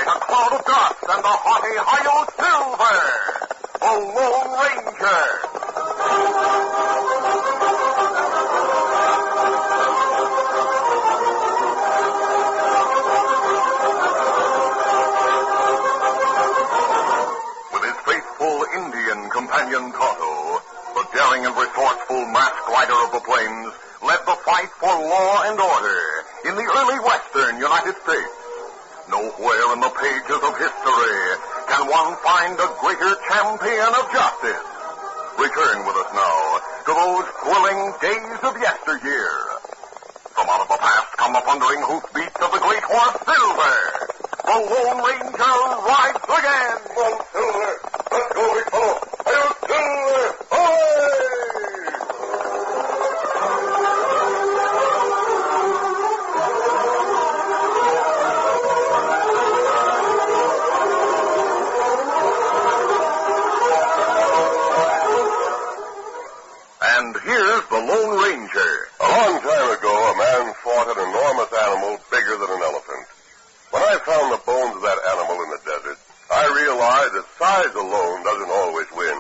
night, a cloud of dust and the haughty Hi-Yo Silver, the Lone Ranger. With his faithful Indian companion Tonto, the daring and resourceful masked rider of the plains led the fight for law and order in the early western United States. Nowhere in the pages of history can one find a greater champion of justice. Return with us now to those thrilling days of yesteryear. From out of the past come the thundering hoofbeats of the great horse Silver. The Lone Ranger rides again. Oh, Silver, let's go, big fellow. Hi-yo, Silver, away! And here's the Lone Ranger. A long time ago, a man fought an enormous animal bigger than an elephant. When I found the bones of that animal in the desert, I realized that size alone doesn't always win.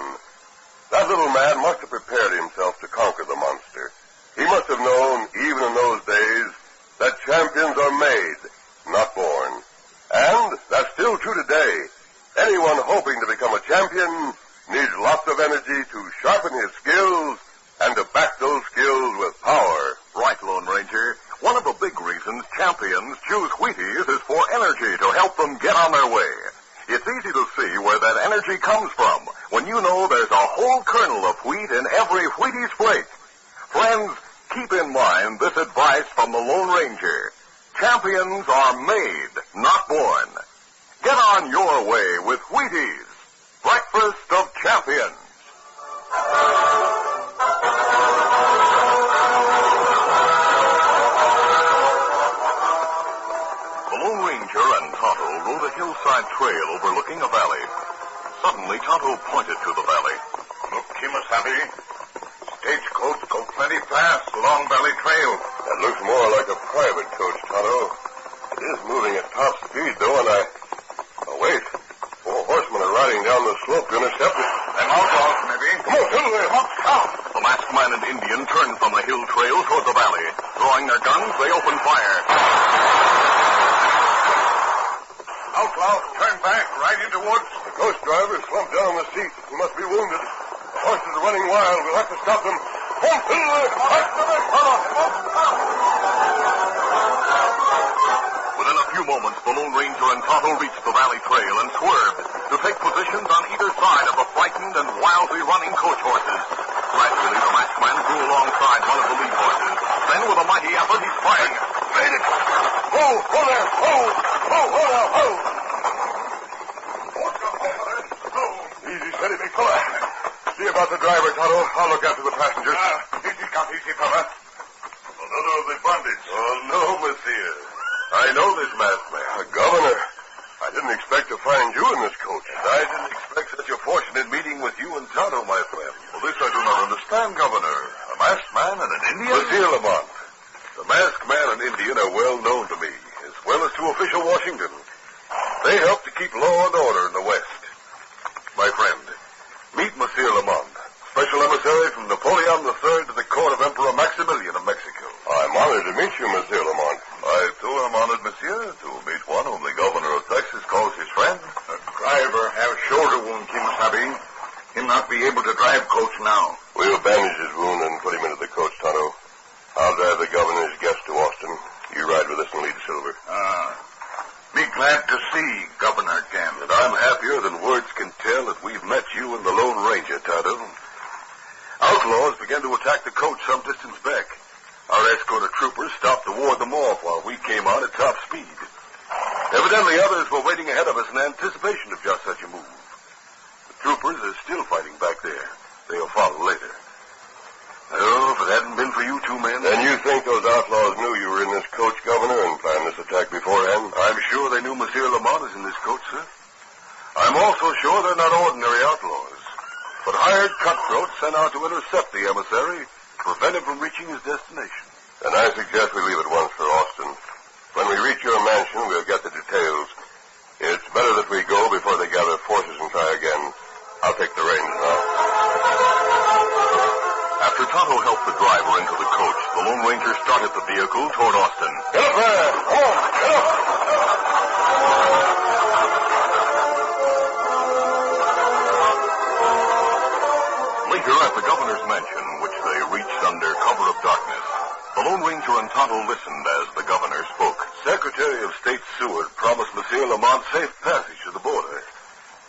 That little man must have prepared himself to conquer the monster. He must have known, even in those days, that champions are made, not born. And that's still true today. Anyone hoping to become a champion needs lots of energy to sharpen his skills and to back those skills with power. Right, Lone Ranger. One of the big reasons champions choose Wheaties is for energy to help them get on their way. It's easy to see where that energy comes from when you know there's a whole kernel of wheat in every Wheaties flake. Friends, keep in mind this advice from the Lone Ranger. Champions are made, not born. Get on your way with Wheaties, breakfast of champions. The Lone Ranger and Tonto rode a hillside trail overlooking a valley. Suddenly, Tonto pointed to the valley. Look, Emissary. Stagecoach go plenty fast along Valley Trail. That looks more like a private coach, Tonto. It is moving at top speed, though, and Oh, wait. 4 horsemen are riding down the slope to intercept it. Them outlaws, maybe. Come on, Silver. Come on, out. The masked man and Indian turned from the hill trail toward the valley. Drawing their guns, they opened fire. Outlaws turn back right into woods. The coach driver slumped down on the seat. He must be wounded. The horses are running wild. We'll have to stop them. Come on, Silver. Back to the fellow. Within a few moments, the Lone Ranger and Tonto reached the valley trail and swerved to take positions on either side of the frightened and wildly running coach horses. Gradually, the masked man drew alongside one of the lead horses. Then, with a mighty effort, he sprang. Made it. Ho there. Ho now. Ho. Easy, steady, big fella. See about the driver, Tonto. I'll look after the passengers. Easy, fella. Another of the bandits. Oh, no, monsieur. I know this masked man. Governor, I didn't expect to find you in this coach. I didn't expect such a fortunate meeting with you and Tonto, my friend. Well, this I do not understand, Governor. A masked man and an Indian? Monsieur Lamont, the masked man and Indian are well known to me, as well as to official Washington. They help to keep law and order in the West. My friend, meet Monsieur Lamont, special emissary from Napoleon III to the court of Emperor Maximilian of Mexico. I'm honored to meet you, Monsieur Lamont. I, too, am honored, monsieur, to meet one whom the governor of Texas calls his friend. The driver have shoulder wound, Emissary. He'll not be able to drive coach now. We'll bandage his wound and put him into the coach, Tonto. I'll drive the governor's guest to Austin. You ride with us and lead Silver. Be glad to see Governor again. And I'm happier than words can tell that we've met you and the Lone Ranger, Tonto. Outlaws began to attack the coach some distance back. Our escort of troopers stopped to ward them off while we came on at top speed. Evidently, others were waiting ahead of us in anticipation of just such a move. The troopers are still fighting back there. They'll follow later. Oh, if it hadn't been for you two men... Then you think those outlaws knew you were in this coach, Governor, and planned this attack beforehand? I'm sure they knew Monsieur Lamont is in this coach, sir. I'm also sure they're not ordinary outlaws, but hired cutthroats sent out to intercept the emissary, prevent him from reaching his destination. Then I suggest we leave at once for Austin. When we reach your mansion, we'll get the details. It's vehicle toward Austin. Get up there! Come on, get up! Later at the governor's mansion, which they reached under cover of darkness, the Lone Ranger and Tonto listened as the governor spoke. Secretary of State Seward promised Monsieur Lamont safe passage to the border.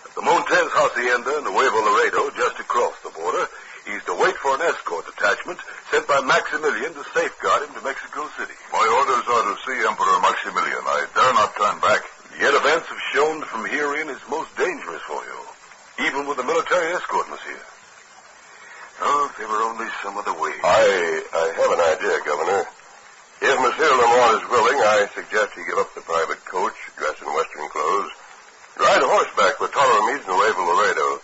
At the Montez Hacienda in Nuevo Laredo, just across the border, he's to wait for an escort detachment sent by Maximilian to safeguard him to Mexico City. My orders are to see Emperor Maximilian. I dare not turn back. Yet events have shown that from here in is most dangerous for you, even with the military escort, Monsieur. Oh, if they were only some other way. I have an idea, Governor. If Monsieur Lamont is willing, I suggest he give up the private coach, dress in Western clothes, ride horseback with Ptolemy's Nuevo Laredo,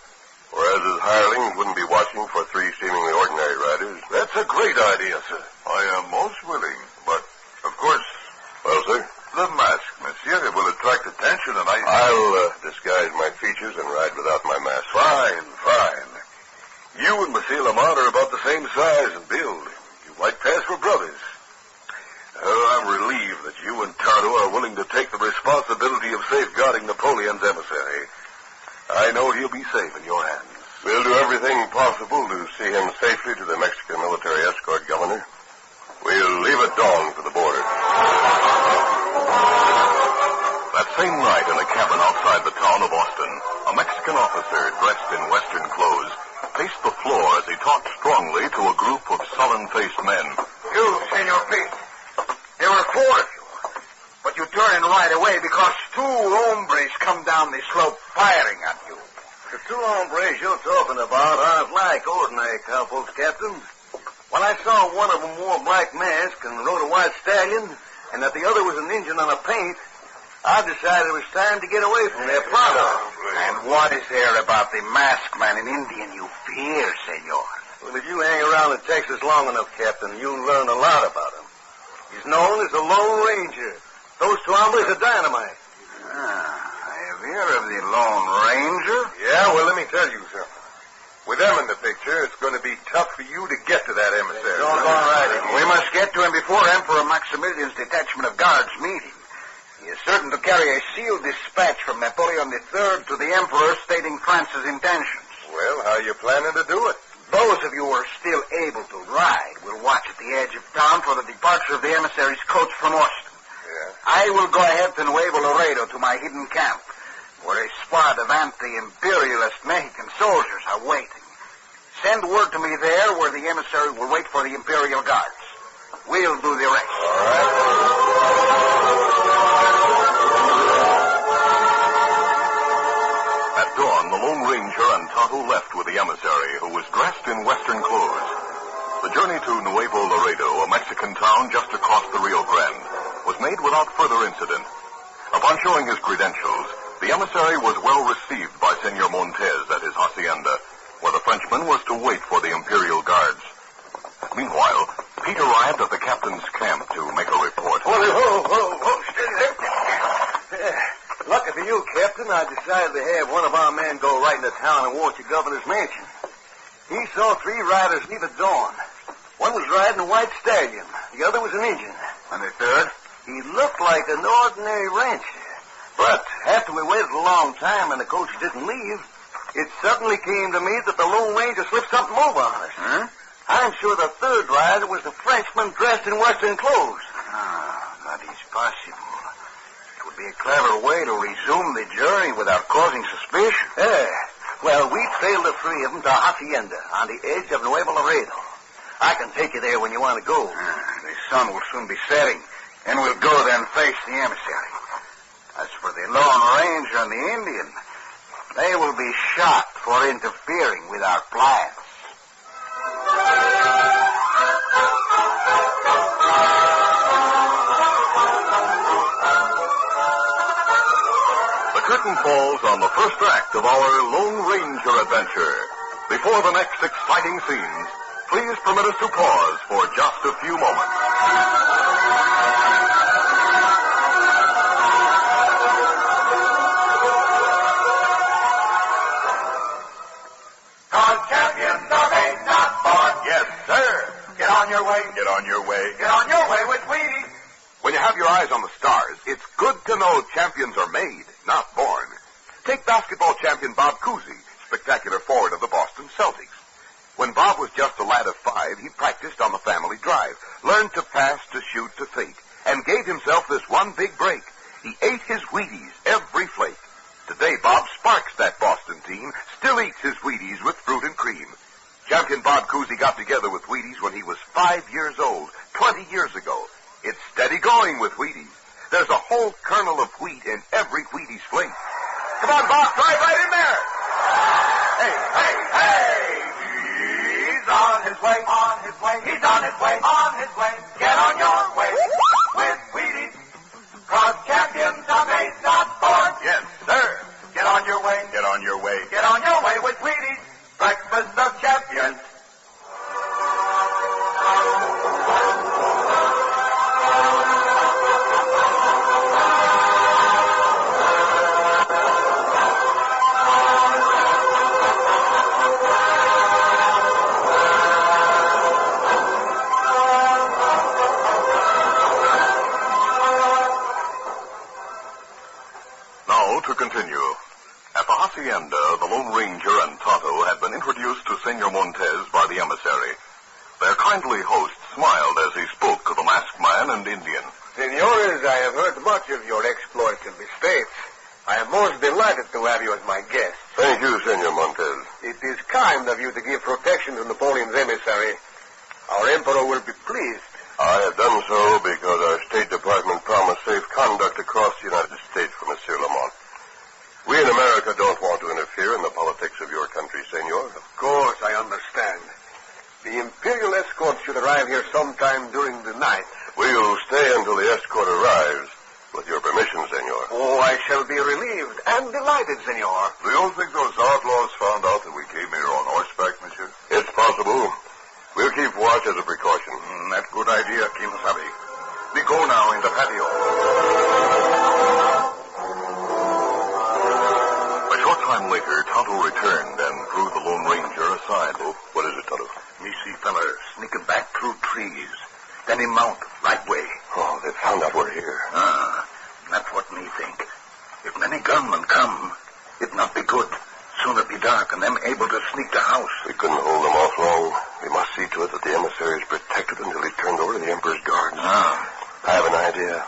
whereas his hirelings wouldn't be watching for three seemingly ordinary riders. That's a great idea, sir. I am most willing, but, of course, Well, sir, the mask, monsieur, it will attract attention, and I'll disguise my features and ride without my mask. Fine, fine. You and Monsieur Lamont are about the same size and build. You might pass for brothers. Oh, I'm relieved that you and Tonto are willing to take the responsibility of safeguarding Napoleon's emissary. I know he'll be safe in your hands. We'll do everything possible to see him safely to the Mexican military escort, Governor. We'll leave at dawn for the border. that same night in a cabin outside the town of Austin, a Mexican officer dressed in Western clothes paced the floor as he talked strongly to a group of sullen-faced men. You, Senor Pete. There were four of you. But you turned right away because two hombres come down the slope firing at you. The two hombres you're talking about aren't like ordinary cowpokes, Captain. When I saw one of them wore a black mask and rode a white stallion, and that the other was an Indian on a paint, I decided it was time to get away from there pronto. And what is there about the masked man in Indian you fear, Senor? Well, if you hang around in Texas long enough, Captain, you'll learn a lot about him. He's known as the Lone Ranger. Those two hombres are dynamite. I have heard of the Lone Ranger. Yeah, well, let me tell you something. With them in the picture, it's going to be tough for you to get to that emissary. Doggone right. We must get to him before Emperor Maximilian's detachment of guards meet him. He is certain to carry a sealed dispatch from Napoleon III to the Emperor stating France's intentions. Well, how are you planning to do it? Those of you who are still able to ride will watch at the edge of town for the departure of the emissary's coach from Austin. Yeah. I will go ahead to Nuevo Laredo to my hidden camp, where a squad of anti-imperialist Mexican soldiers are waiting. Send word to me there where the emissary will wait for the Imperial Guards. We'll do the rest. All right. At dawn, the Lone Ranger and Tonto left with the emissary, who was dressed in Western clothes. The journey to Nuevo Laredo, a Mexican town just across the Rio Grande, was made without further incident. Upon showing his credentials, the emissary was well received by Senor Montez at his hacienda, where the Frenchman was to wait for the Imperial Guards. Meanwhile, Pete arrived at the captain's camp to make a report. Whoa, steady there. Lucky for you, Captain, I decided to have one of our men go right into town and watch the governor's mansion. He saw three riders leave at dawn. One was riding a white stallion. The other was an Indian. And the third? He looked like an ordinary rancher. But after we waited a long time and the coach didn't leave, it suddenly came to me that the Lone Ranger slipped something over on us. Huh? I'm sure the third rider was the Frenchman dressed in Western clothes. That is possible. It would be a clever way to resume the journey without causing suspicion. Well, we trailed the three of them to Hacienda on the edge of Nuevo Laredo. I can take you there when you want to go. The sun will soon be setting, and we'll go then face the emissary. As for the Lone Ranger and the Indian, they will be shot for interfering with our plans. The curtain falls on the first act of our Lone Ranger adventure. Before the next exciting scenes, please permit us to pause for just a few moments. Cause champions are made, not born. Yes, sir. Get on your way. Get on your way. Get on your way with me eyes on the stars, it's good to know champions are made, not born. Take basketball champion Bob Cousy, spectacular forward of the Boston Celtics. When Bob was just a lad of 5, he practiced on the family drive, learned to pass, to shoot, to think, and gave himself this one big break. He ate his Wheaties, every flake. Today, Bob sparks that Boston team, still eats his Wheaties with fruit and cream. Champion Bob Cousy got together with Wheaties when he was 5 years old, 20 years ago. It's steady going with Wheaties. There's a whole kernel of wheat in every Wheaties flake. Come on, Bob, drive right in there. Hey, hey, hey! He's on his way, he's on his way. Get on your way with Wheaties. 'Cause champions are made, not born. Yes, sir. Get on your way. Get on your way. Get on your way with Wheaties. Breakfast of champions. To continue. At the hacienda, the Lone Ranger and Tonto had been introduced to Senor Montez by the emissary. Their kindly host smiled as he spoke to the masked man and Indian. Senores, I have heard much of your exploits in the States. I am most delighted to have you as my guest. Thank you, Senor Montez. It is kind of you to give protection to Napoleon's emissary. Our emperor will be pleased. I have done so because our State Department promised safe conduct across the United States for Monsieur Lamont. We in America don't want to interfere in the politics of your country, Senor. Of course, I understand. The Imperial escort should arrive here sometime during the night. We'll stay until the escort arrives. With your permission, Senor. Oh, I shall be relieved and delighted, Senor. Do you think those outlaws found out that we came here on horseback, monsieur? It's possible. We'll keep watch as a precaution. That's a good idea, Kimasabi. We go now in the patio. A short time later, Tonto returned and drew the Lone Ranger aside. Oh, what is it, Tonto? Me see fella sneaking back through trees. Then he mount right way. Oh, they found out we're here. That's what me think. If many gunmen come, it not be good. Sooner be dark and them able to sneak the house. We couldn't hold them off long. We must see to it that the emissary is protected until he's turned over to the Emperor's guards. I have an idea.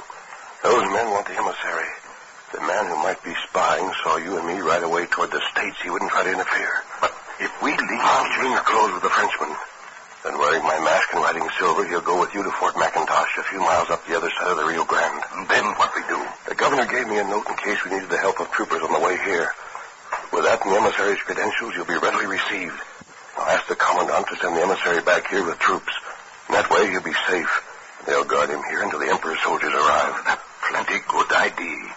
Those men want the emissary. The man who might be spying saw you and me right away toward the States. He wouldn't try to interfere. But if we leave... I'll change clothes with the Frenchman. Then wearing my mask and riding silver, he'll go with you to Fort McIntosh, a few miles up the other side of the Rio Grande. And then what we do? The governor gave me a note in case we needed the help of troopers on the way here. With that and the emissary's credentials, you'll be readily received. I'll ask the commandant to send the emissary back here with troops. And that way he'll be safe. They'll guard him here until the Emperor's soldiers arrive. That's plenty good idea.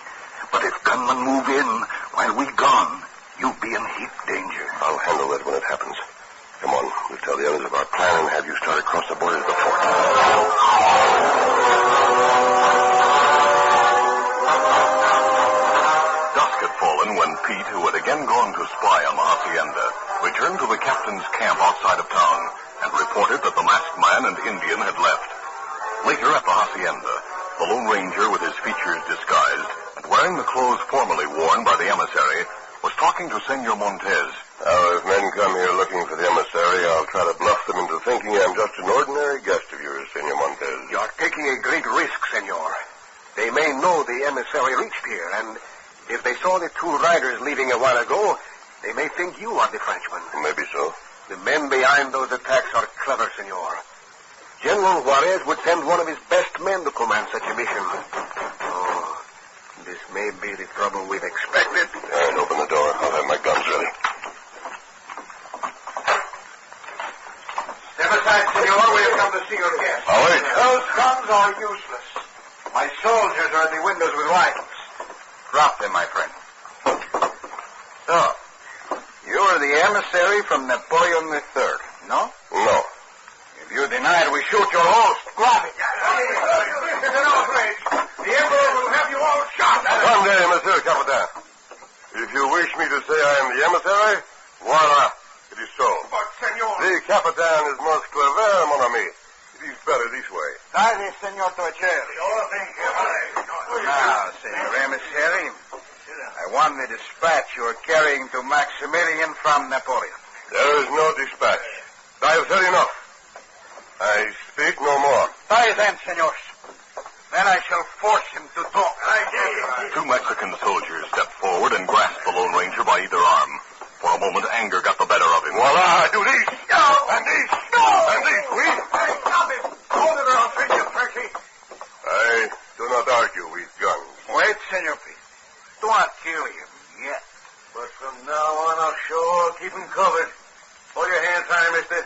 But if gunmen move in while we gone, you'll be in heap danger. I'll handle that when it happens. Come on, we'll tell the others of our plan and have you start across the border to the fort. Dusk had fallen when Pete, who had again gone to spy on the hacienda, returned to the captain's camp outside of town and reported that the masked man and Indian had left. Later at the hacienda, the Lone Ranger, with his features disguised and wearing the clothes formerly worn by the emissary, was talking to Senor Montez. Now, if men come here looking for the emissary, I'll try to bluff them into thinking I'm just an ordinary guest of yours, Senor Montez. You're taking a great risk, Senor. They may know the emissary reached here, and if they saw the two riders leaving a while ago, they may think you are the Frenchman. Maybe so. The men behind those attacks are clever, Senor. General Juarez would send one of his best men to command such a mission. Oh, this may be the trouble we've expected. And open the door. I'll have my guns ready. Step aside, Senor. We have come to see your guest. I'll wait. Those guns are useless. My soldiers are at the windows with rifles. Drop them, my friend. So, you are the emissary from Napoleon III, no? No. If you deny it, we shoot your host. Grab it. This is an outrage. The Emperor will have you all shot. One day, Monsieur Capitan. If you wish me to say I am the emissary, voila. It is so. But, Senor... The Capitan is most clever, mon ami. It is better this way. Dale, Senor Torcheri. Sure thing, Captain. upon the dispatch you are carrying to Maximilian from Napoleon? There is no dispatch. I have said enough. I speak no more. Aye then, senors. Then I shall force him to talk. Two Mexican soldiers stepped forward and grasped the Lone Ranger by either arm. For a moment, anger got the better of him. Voila, do these. No! And these. No! And these, we. Hey, stop him! Hold it or I'll send you, Percy. I do not argue with guns. Wait, Senor P. Do not kill him yet. But from now on, I'll sure keep him covered. Hold your hands high, mister.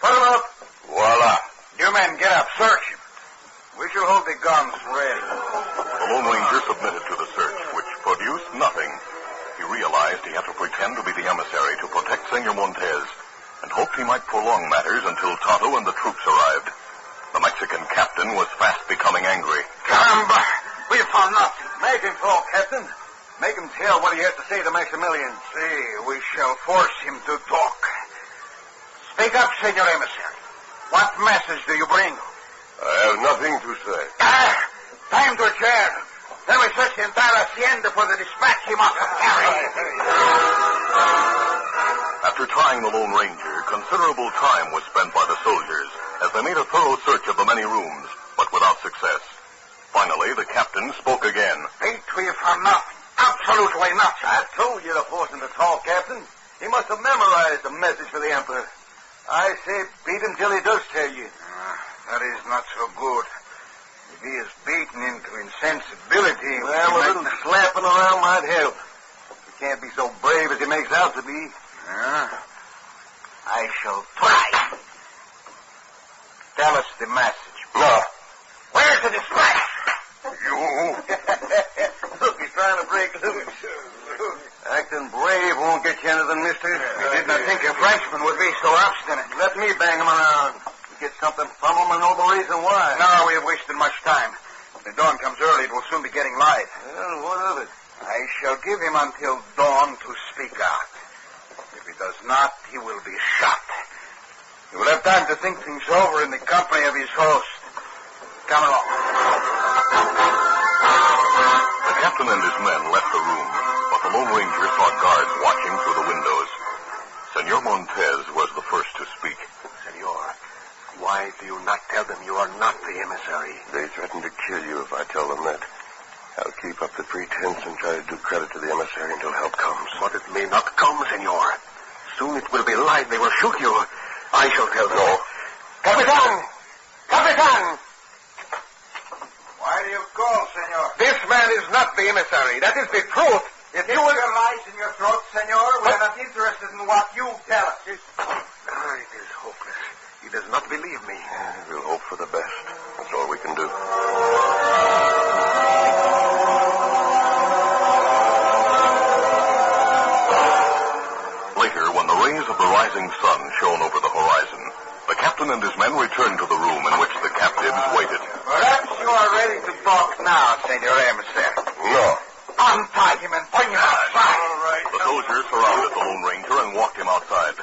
Put him up. Voila. You men, get up. Search him. We shall hold the guns ready. The Lone Ranger submitted to the search, which produced nothing. He realized he had to pretend to be the emissary to protect Senor Montez, and hoped he might prolong matters until Tonto and the troops arrived. The Mexican captain was fast becoming angry. Caramba! We found nothing. Make him talk, Captain. Make him tell what he has to say to Maximilian. See, we shall force him to talk. Speak up, Senor Emissary. What message do you bring? I have nothing to say. Time to adjourn. Then we search the entire hacienda for the dispatch he must have carried. After trying the Lone Ranger, considerable time was spent by the soldiers as they made a thorough search of the many rooms, but without success. Finally, the captain spoke again. Pete, we have found nothing. Absolutely nothing. I told you to force him to talk, Captain. He must have memorized the message for the Emperor. I say beat him till he does tell you. That is not so good. If he is beaten into insensibility... Well, a little slapping around might help. He can't be so brave as he makes out to be. I shall try. Tell us the message. No. Where's the dispatch? You. Look, he's trying to break loose. Acting brave won't get you anything, mister. I did not think a Frenchman would be so obstinate. Let me bang him around. Get something from him and know the reason why. No, we have wasted much time. If the dawn comes early, it will soon be getting light. Well, what of it? I shall give him until dawn to speak out. If he does not, he will be shot. He will have time to think things over in the company of his host. Come along. The captain and his men left the room, but the Lone Ranger saw guards watching through the windows. Senor Montez was the first to speak. Senor, why do you not tell them you are not the emissary? They threaten to kill you if I tell them that. I'll keep up the pretense and try to do credit to the emissary until help comes. But it may not come, senor. Soon it will be light. They will shoot you. I shall tell them. No. Capitan! Capitan! Why do you call, senor? This man is not the emissary. That is the truth. If you will... Keep your lies in your throat, senor. We're not interested in what you tell us. It is hopeless. He does not believe me. We'll hope for the best. That's all we can do. Later, when the rays of the rising sun shone over the horizon, the captain and his men returned to the room in which the captives waited. Perhaps you are ready to talk now, senor emissary. No. Untie him and bring him outside. All right. The soldiers surrounded the Lone Ranger and walked him outside.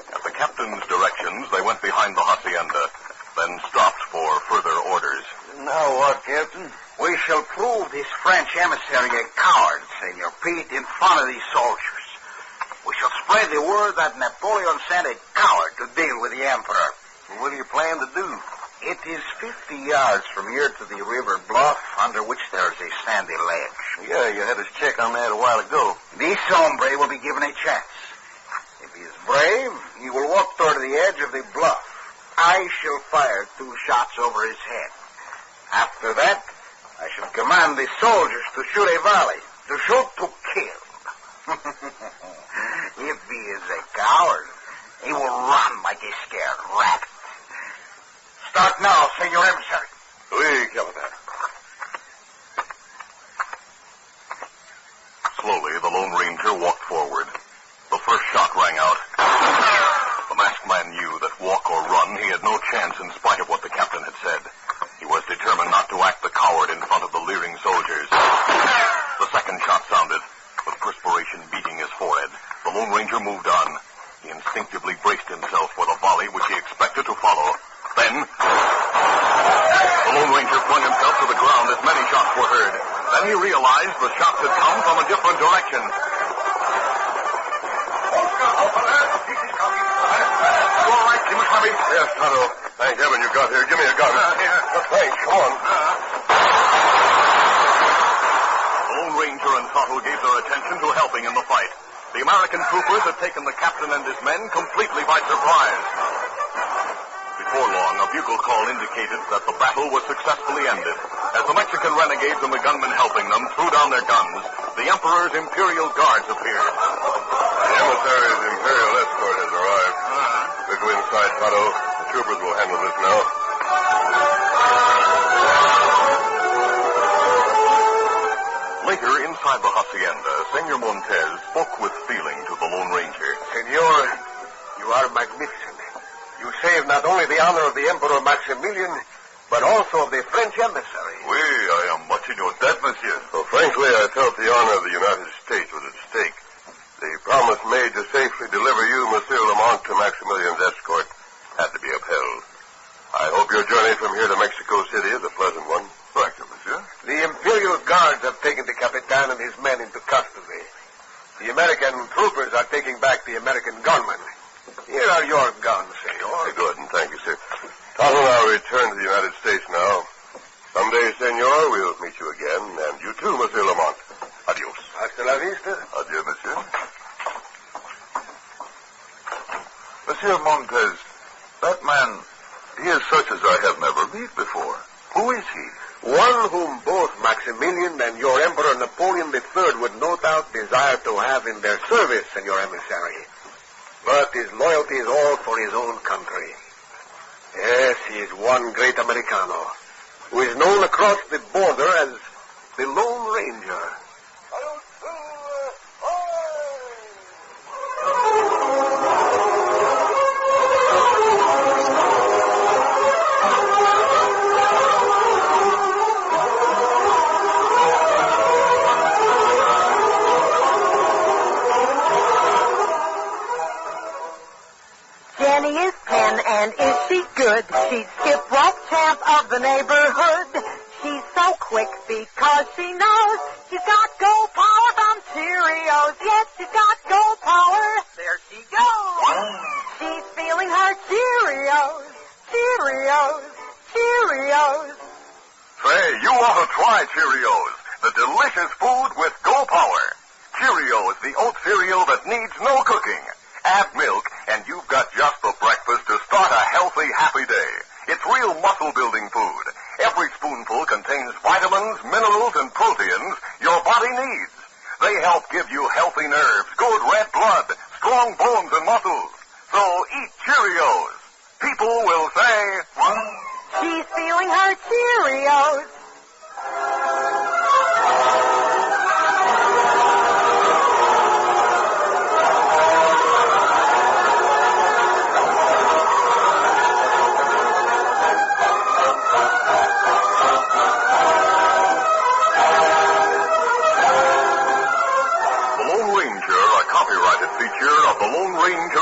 At the captain's directions, they went behind the hacienda, then stopped for further orders. Now what, Captain? We shall prove this French emissary a coward, Senor Pete, in front of these soldiers. We shall spread the word that Napoleon sent a coward to deal with the Emperor. What do you plan to do? It is 50 yards from here to the river bluff, under which there is a sandy ledge. Yeah, you had us check on that a while ago. This hombre will be given a chance. If he is brave, he will walk toward the edge of the bluff. I shall fire 2 shots over his head. After that, I shall command the soldiers to shoot a volley. To shoot to kill. If he is a coward, he will run like a scared rat. Start now, Senor Emissary. Oui, Capitan. Slowly, the Lone Ranger walked forward. The first shot rang out. The masked man knew that walk or run, he had no chance in spite of what the captain had said. He was determined not to act the coward in front of the leering soldiers. The second shot sounded. With perspiration beating his forehead, the Lone Ranger moved on. He instinctively braced himself for the volley which he expected to follow. Then, the Lone Ranger flung himself to the ground as many shots were heard. Then he realized the shots had come from a different direction. You all right, Emissary? Yes, Tonto. Thank heaven you got here. Give me a gun. Thanks. Come on. The Lone Ranger and Tonto gave their attention to helping in the fight. The American troopers had taken the captain and his men completely by surprise. Before long, a bugle call indicated that the battle was successfully ended. As the Mexican renegades and the gunmen helping them threw down their guns, the Emperor's Imperial Guards appeared. The Emissary's Imperial escort has arrived. We'll go inside, Tonto. The troopers will handle this now. Later, inside the hacienda, Senor Montez spoke with feeling to the Lone Ranger. Senor, you are magnificent. You saved not only the honor of the Emperor Maximilian, but also of the French emissary. Oui, I am much in your debt, monsieur. Well, frankly, I felt the honor of the United States was at stake. The promise made to safely deliver you, Monsieur Lamont, to Maximilian's escort had to be upheld. I hope your journey from here to Mexico City is a pleasant one. Thank you, monsieur. The Imperial Guards have taken the Capitan and his men into custody. The American troopers are taking back the American gunmen. Here are your guns, senor. Good, and thank you, sir. Tonto and I will return to the United States now. Someday, senor, we'll meet you again, and you too, Monsieur Lamont. Adios. Hasta la vista. Adieu, monsieur. Monsieur Montez, that man, he is such as I have never met before. Who is he? One whom both Maximilian and your Emperor Napoleon III would no doubt desire to have in their service, Senor Emissary. But his loyalty is all for his own country. Yes, he is one great Americano, who is known across the border as the Lone Ranger. Jenny is 10, and is she good? She's skip rope champ of the neighborhood. She's so quick because she knows she's got go power from Cheerios. Yes, she's got go power. There she goes. She's feeling her Cheerios. Cheerios. Cheerios. Say, you ought to try Cheerios, the delicious food with go power. Cheerios, the oat cereal that needs no cooking. Add milk, and you've got just the breakfast to start a healthy, happy day. It's real muscle-building food. Every spoonful contains vitamins, minerals, and proteins your body needs. They help give you healthy nerves, good red blood, strong bones and muscles. So eat Cheerios. People will say, She's feeling her Cheerios.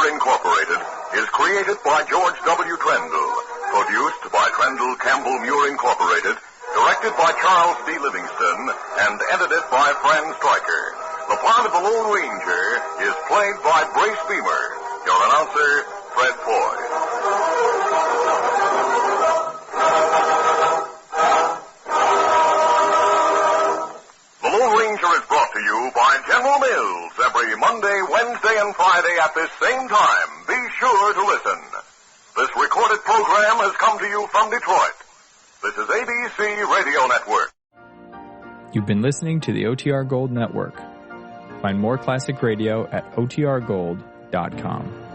Incorporated is created by George W. Trendle, produced by Trendle Campbell Muir Incorporated, directed by Charles D. Livingston, and edited by Fran Stryker. The part of the Lone Ranger is played by Brace Beamer. Your announcer, Fred Foy. The Lone Ranger is brought to you by General Mills every Monday, Wednesday, and Friday at this same time. Be sure to listen. This recorded program has come to you from Detroit. This is ABC Radio Network. You've been listening to the OTR Gold Network. Find more classic radio at otrgold.com.